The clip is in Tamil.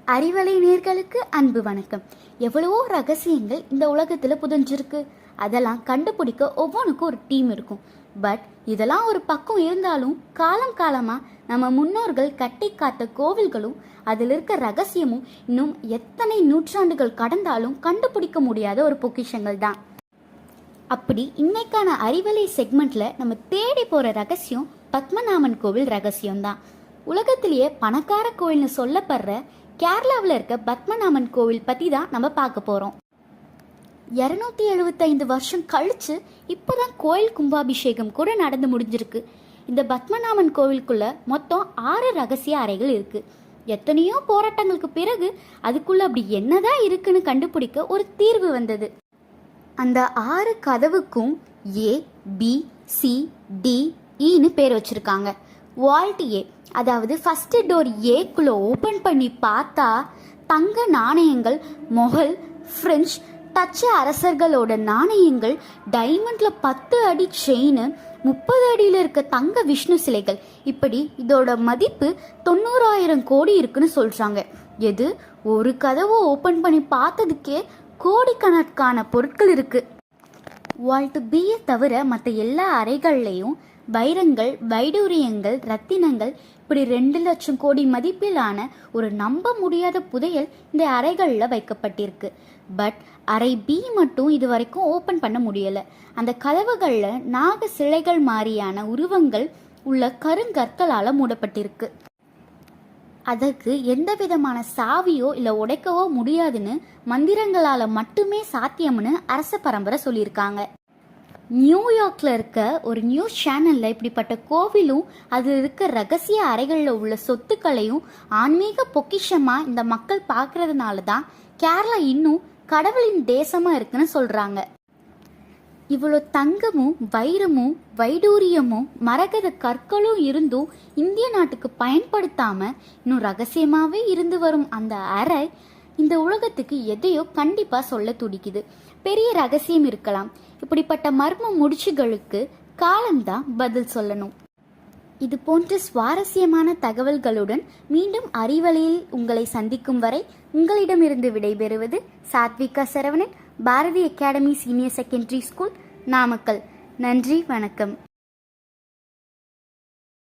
அறிவலை நேர்களுக்கு அன்பு வணக்கம். எவ்வளவோ ரகசியங்கள் இந்த உலகத்தில் புதஞ்சிருக்கு. அதெல்லாம் கண்டுபிடிக்க ஒவ்வொன்றுக்கும் ஒரு டீம் இருக்கும். பட் இதெல்லாம் ஒரு பக்கம் இருந்தாலும் காலம் காலமாக நம்ம முன்னோர்கள் கட்டி காத்த கோவில்களும் அதில் இருக்க ரகசியமும் இன்னும் எத்தனை நூற்றாண்டுகள் கடந்தாலும் கண்டுபிடிக்க முடியாத ஒரு பொக்கிஷங்கள் தான். அப்படி இன்னைக்கான அறிவலை செக்மெண்ட்ல நம்ம தேடி போகிற ரகசியம் பத்மநாபன் கோவில் ரகசியம்தான். உலகத்திலேயே பணக்கார கோவில்னு சொல்லப்படுற கேரளாவில் இருக்க பத்மநாபன் கோவில் பற்றி தான் நம்ம பார்க்க போகிறோம். 275 வருஷம் கழிச்சு இப்போதான் கோயில் கும்பாபிஷேகம் கூட நடந்து முடிஞ்சிருக்கு. இந்த பத்மநாபன் கோவிலுக்குள்ள மொத்தம் 6 ரகசிய அறைகள் இருக்கு. எத்தனையோ போராட்டங்களுக்கு பிறகு அதுக்குள்ள அப்படி என்னதான் இருக்குன்னு கண்டுபிடிக்க ஒரு தீர்வு வந்தது. அந்த 6 கதவுக்கும் ABCDEன்னு பேர் வச்சிருக்காங்க. வால்ட் ஏ, அதாவது ஃபர்ஸ்ட் டோர் ஏக்குள்ள ஓப்பன் பண்ணி பார்த்தா தங்க நாணயங்கள், மொகல், பிரெஞ்சு, டச்சு அரசர்களோட நாணயங்கள், டைமண்ட்ல 10 அடி செயின், 30 அடியில் இருக்க தங்க விஷ்ணு சிலைகள், இப்படி இதோட மதிப்பு 90,000 கோடி இருக்குன்னு சொல்றாங்க. எது ஒரு கதவை ஓப்பன் பண்ணி பார்த்ததுக்கே கோடிக்கணக்கான பொருட்கள் இருக்கு. வால்ட் பியை தவிர மற்ற எல்லா அறைகள்லையும் வைரங்கள், வைடூரியங்கள், ரத்தினங்கள், இப்படி 2 லட்சம் கோடி மதிப்பிலான ஒரு நம்ப முடியாத புதையல் இந்த அறைகளில் வைக்கப்பட்டிருக்கு. பட் அறை பி மட்டும் இது வரைக்கும் ஓப்பன் பண்ண முடியலை. அந்த கதவுகளில் நாக சிலைகள் மாதிரியான உருவங்கள் உள்ள கருங்கற்களால் மூடப்பட்டிருக்கு. அதற்கு எந்த விதமான சாவியோ இல்லை உடைக்கவோ முடியாதுன்னு மந்திரங்களால் மட்டுமே சாத்தியம்னு அரச பரம்பரை சொல்லியிருக்காங்க. நியூயார்க்கில் இருக்க ஒரு நியூஸ் சேனலில் இப்படிப்பட்ட கோவிலும் அதில் இருக்க ரகசிய அறைகளில் உள்ள சொத்துக்களையும் ஆன்மீக பொக்கிஷமாக இந்த மக்கள் பார்க்கறதுனால தான் கேரளா இன்னும் கடவுளின் தேசமாக இருக்குன்னு சொல்கிறாங்க. இவ்வளோ தங்கமும் வைரமும் வைடூரியமும் மரகத கற்களும் இருந்தும் இந்திய நாட்டுக்கு பயன்படுத்தாமல் இன்னும் ரகசியமாகவே இருந்து வரும் அந்த அறை இந்த உலகத்துக்கு எதையோ கண்டிப்பாக சொல்ல துடிக்குது. பெரிய ரகசியம் இருக்கலாம். இப்படிப்பட்ட மர்ம முடிச்சுகளுக்கு காலம்தான் பதில் சொல்லணும். இது போன்ற சுவாரஸ்யமான தகவல்களுடன் மீண்டும் அறிவலையில் உங்களை சந்திக்கும் வரை உங்களிடமிருந்து விடைபெறுவது Sathvika Saravanan, Bharathi academy senior secondary school, Namakkal. நன்றி, வணக்கம்.